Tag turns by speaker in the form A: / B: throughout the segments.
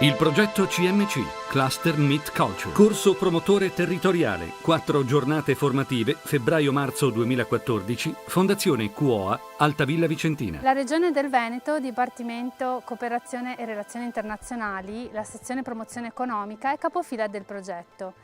A: Il progetto CMC, Cluster Meet Culture, corso promotore territoriale, 4 giornate formative, febbraio-marzo 2014, Fondazione QOA, Altavilla Vicentina.
B: La Regione del Veneto, Dipartimento Cooperazione e Relazioni Internazionali, la sezione promozione economica è capofila del progetto.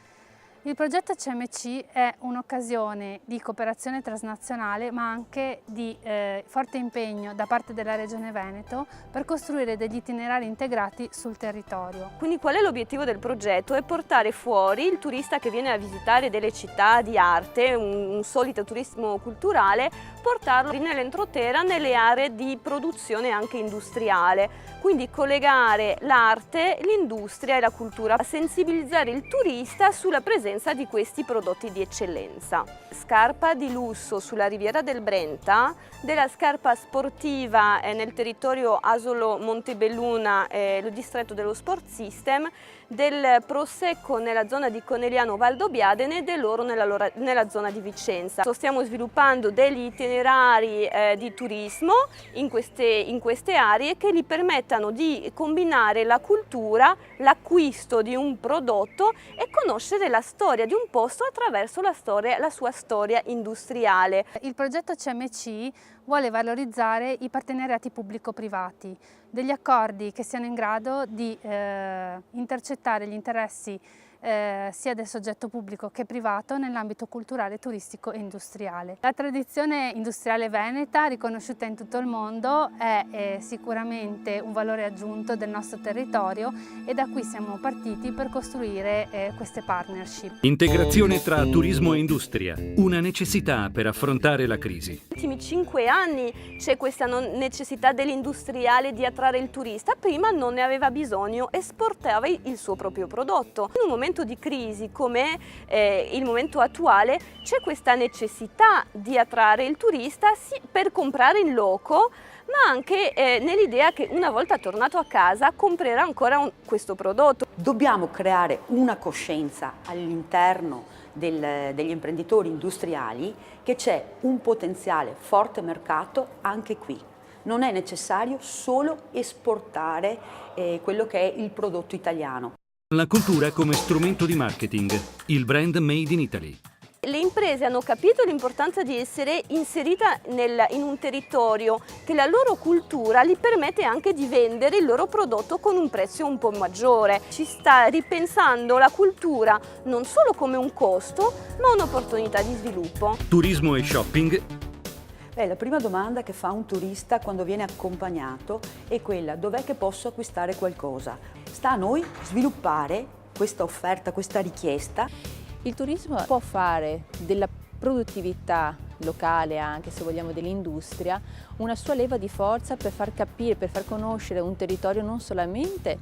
B: Il progetto CMC è un'occasione di cooperazione transnazionale ma anche di forte impegno da parte della Regione Veneto per costruire degli itinerari integrati sul territorio.
C: Quindi qual è l'obiettivo del progetto? È portare fuori il turista che viene a visitare delle città di arte, un solito turismo culturale, portarlo nell'entroterra, nelle aree di produzione anche industriale. Quindi collegare l'arte, l'industria e la cultura, sensibilizzare il turista sulla presenza di questi prodotti di eccellenza. Scarpa di lusso sulla riviera del Brenta, della scarpa sportiva nel territorio Asolo-Montebelluna, lo distretto dello Sport System, del prosecco nella zona di Conegliano Valdobbiadene e dell'oro nella zona di Vicenza. Stiamo sviluppando degli itinerari di turismo in queste aree che gli permettano di combinare la cultura, l'acquisto di un prodotto e conoscere la storia di un posto attraverso la sua storia industriale.
B: Il progetto CMC vuole valorizzare i partenariati pubblico-privati, degli accordi che siano in grado di intercettare gli interessi sia del soggetto pubblico che privato nell'ambito culturale, turistico e industriale. La tradizione industriale veneta, riconosciuta in tutto il mondo, è sicuramente un valore aggiunto del nostro territorio e da qui siamo partiti per costruire queste partnership.
A: Integrazione tra turismo e industria, una necessità per affrontare la crisi.
C: Negli ultimi 5 anni c'è questa necessità dell'industriale di attrarre il turista, prima non ne aveva bisogno, esportava il suo proprio prodotto. In un momento di crisi come il momento attuale c'è questa necessità di attrarre il turista per comprare in loco, ma anche nell'idea che una volta tornato a casa comprerà ancora questo prodotto.
D: Dobbiamo creare una coscienza all'interno degli imprenditori industriali che c'è un potenziale forte mercato anche qui. Non è necessario solo esportare quello che è il prodotto italiano.
A: La cultura come strumento di marketing, il brand Made in Italy.
C: Le imprese hanno capito l'importanza di essere inserite in un territorio che la loro cultura gli permette anche di vendere il loro prodotto con un prezzo un po' maggiore. Ci sta ripensando la cultura non solo come un costo, ma un'opportunità di sviluppo.
A: Turismo e shopping.
D: La prima domanda che fa un turista quando viene accompagnato è quella: dov'è che posso acquistare qualcosa? Sta a noi sviluppare questa offerta, questa richiesta.
E: Il turismo può fare della produttività locale, anche se vogliamo dell'industria, una sua leva di forza per far capire, per far conoscere un territorio non solamente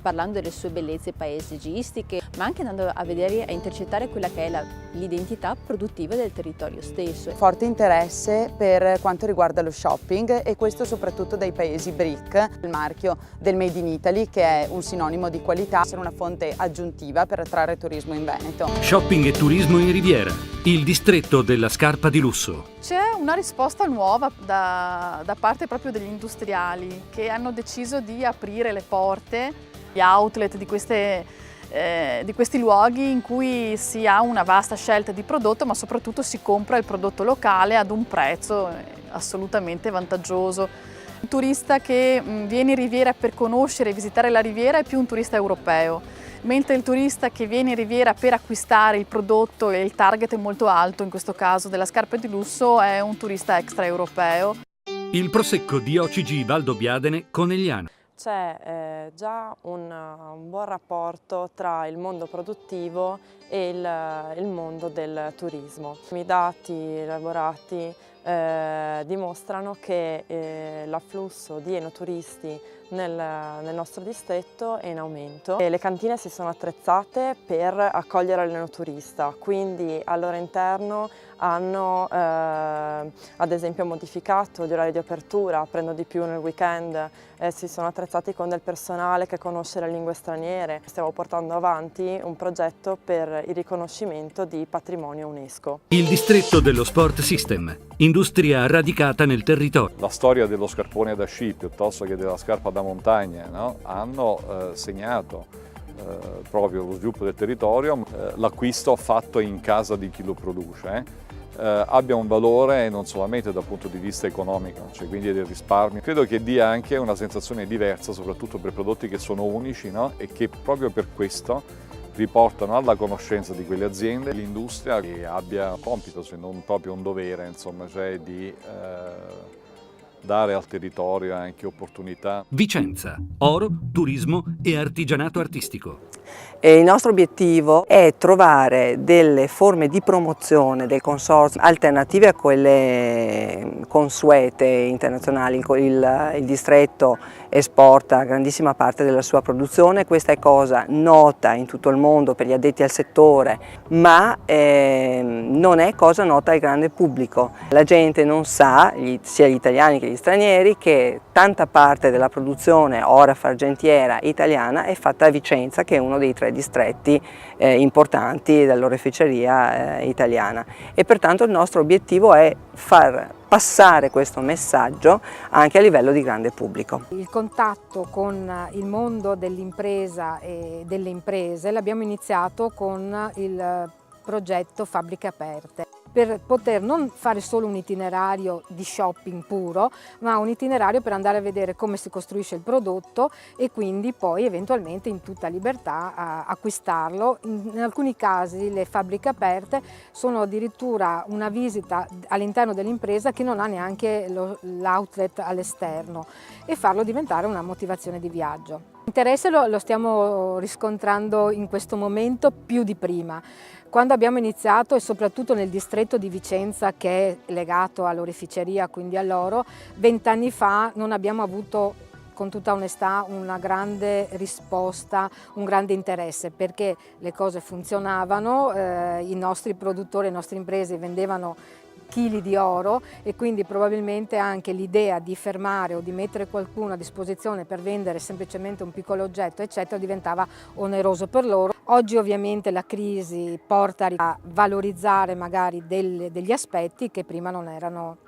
E: parlando delle sue bellezze paesaggistiche, ma anche andando a vedere, a intercettare quella che è l'identità produttiva del territorio stesso.
F: Forte interesse per quanto riguarda lo shopping e questo soprattutto dai paesi BRIC, il marchio del Made in Italy che è un sinonimo di qualità, essere una fonte aggiuntiva per attrarre turismo in Veneto.
A: Shopping e turismo in Riviera, il distretto della scarpa di lusso.
G: C'è una risposta nuova da parte proprio degli industriali che hanno deciso di aprire le porte, gli outlet di questi luoghi in cui si ha una vasta scelta di prodotto, ma soprattutto si compra il prodotto locale ad un prezzo assolutamente vantaggioso. Il turista che viene in Riviera per conoscere e visitare la Riviera è più un turista europeo, mentre il turista che viene in Riviera per acquistare il prodotto e il target è molto alto, in questo caso della scarpa di lusso, è un turista extraeuropeo.
A: Il prosecco di OCG Valdobbiadene Conegliano.
H: C'è già un buon rapporto tra il mondo produttivo e il mondo del turismo. I dati elaborati dimostrano che l'afflusso di enoturisti nel nostro distretto è in aumento e le cantine si sono attrezzate per accogliere l'enoturista, quindi al loro interno hanno ad esempio modificato gli orari di apertura, aprendo di più nel weekend, si sono attrezzati con del personale che conosce le lingue straniere. Stiamo portando avanti un progetto per il riconoscimento di patrimonio UNESCO.
A: Il distretto dello Sport System, industria radicata nel territorio.
I: La storia dello scarpone da sci piuttosto che della scarpa da montagna, no? Hanno segnato proprio lo sviluppo del territorio, l'acquisto fatto in casa di chi lo produce. Abbia un valore non solamente dal punto di vista economico, cioè quindi del risparmio. Credo che dia anche una sensazione diversa, soprattutto per prodotti che sono unici, no? E che proprio per questo riportano alla conoscenza di quelle aziende l'industria che abbia un compito, se non proprio un dovere, insomma, cioè di dare al territorio anche opportunità.
A: Vicenza, oro, turismo e artigianato artistico.
J: E il nostro obiettivo è trovare delle forme di promozione del consorzio alternative a quelle consuete internazionali. Il distretto esporta grandissima parte della sua produzione, questa è cosa nota in tutto il mondo per gli addetti al settore, ma non è cosa nota al grande pubblico. La gente non sa, sia gli italiani che gli stranieri, che tanta parte della produzione orafa argentiera italiana è fatta a Vicenza, che è uno dei 3 distretti importanti dell'oreficeria italiana, e pertanto il nostro obiettivo è far passare questo messaggio anche a livello di grande pubblico.
K: Il contatto con il mondo dell'impresa e delle imprese l'abbiamo iniziato con il progetto Fabbriche Aperte, per poter non fare solo un itinerario di shopping puro, ma un itinerario per andare a vedere come si costruisce il prodotto e quindi poi eventualmente in tutta libertà acquistarlo. In alcuni casi le fabbriche aperte sono addirittura una visita all'interno dell'impresa che non ha neanche l'outlet all'esterno, e farlo diventare una motivazione di viaggio. L'interesse lo stiamo riscontrando in questo momento più di prima. Quando abbiamo iniziato, e soprattutto nel distretto di Vicenza che è legato all'oreficeria, quindi all'oro, 20 anni fa non abbiamo avuto, con tutta onestà, una grande risposta, un grande interesse, perché le cose funzionavano, i nostri produttori, le nostre imprese vendevano chili di oro, e quindi probabilmente anche l'idea di fermare o di mettere qualcuno a disposizione per vendere semplicemente un piccolo oggetto eccetera diventava oneroso per loro. Oggi ovviamente la crisi porta a valorizzare magari degli aspetti che prima non erano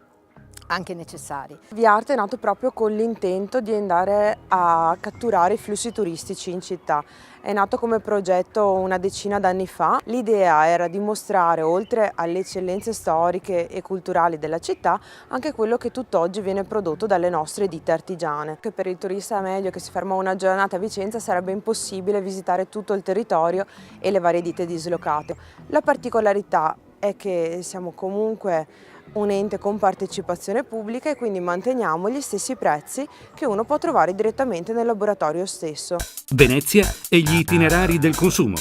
K: anche necessari.
H: Viarte è nato proprio con l'intento di andare a catturare i flussi turistici in città. È nato come progetto una decina d'anni fa. L'idea era di mostrare, oltre alle eccellenze storiche e culturali della città, anche quello che tutt'oggi viene prodotto dalle nostre ditte artigiane. Che per il turista medio che si ferma una giornata a Vicenza sarebbe impossibile visitare tutto il territorio e le varie ditte dislocate. La particolarità è che siamo comunque un ente con partecipazione pubblica e quindi manteniamo gli stessi prezzi che uno può trovare direttamente nel laboratorio stesso.
A: Venezia e gli itinerari del consumo.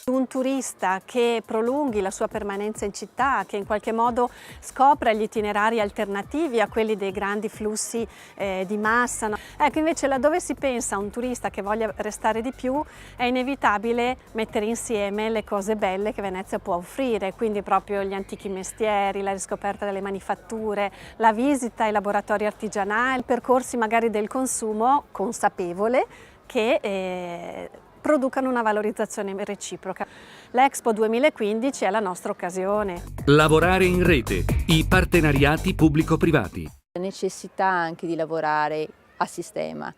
L: Un turista che prolunghi la sua permanenza in città, che in qualche modo scopra gli itinerari alternativi a quelli dei grandi flussi di massa. No? Ecco, invece laddove si pensa a un turista che voglia restare di più, è inevitabile mettere insieme le cose belle che Venezia può offrire, quindi proprio gli antichi mestieri, la riscoperta delle manifatture, la visita ai laboratori artigianali, percorsi magari del consumo consapevole che producano una valorizzazione reciproca. L'Expo 2015 è la nostra occasione.
A: Lavorare in rete, i partenariati pubblico-privati.
E: La necessità anche di lavorare a sistema.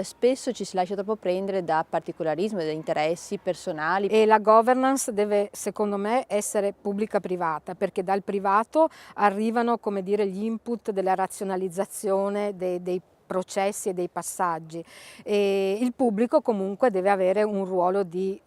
E: Spesso ci si lascia troppo prendere da particolarismi, da interessi personali.
K: E la governance deve, secondo me, essere pubblica-privata, perché dal privato arrivano, come dire, gli input della razionalizzazione dei processi e dei passaggi, e il pubblico comunque deve avere un ruolo di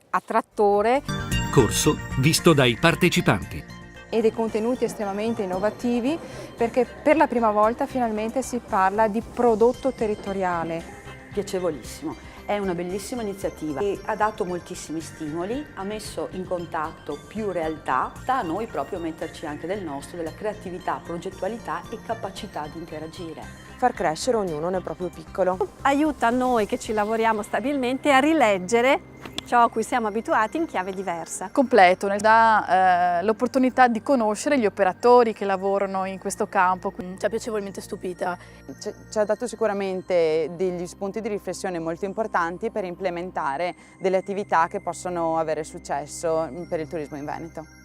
K: attrattore.
A: Corso visto dai partecipanti.
M: E dei contenuti estremamente innovativi, perché per la prima volta finalmente si parla di prodotto territoriale.
D: Piacevolissimo. È una bellissima iniziativa e ha dato moltissimi stimoli, ha messo in contatto più realtà. Sta a noi proprio metterci anche del nostro, della creatività, progettualità e capacità di interagire.
H: Far crescere ognuno nel proprio piccolo.
L: Aiuta noi che ci lavoriamo stabilmente a rileggere ciò a cui siamo abituati in chiave diversa.
G: Completo, dà l'opportunità di conoscere gli operatori che lavorano in questo campo.
N: Ci ha piacevolmente stupita.
F: Ci ha dato sicuramente degli spunti di riflessione molto importanti per implementare delle attività che possono avere successo per il turismo in Veneto.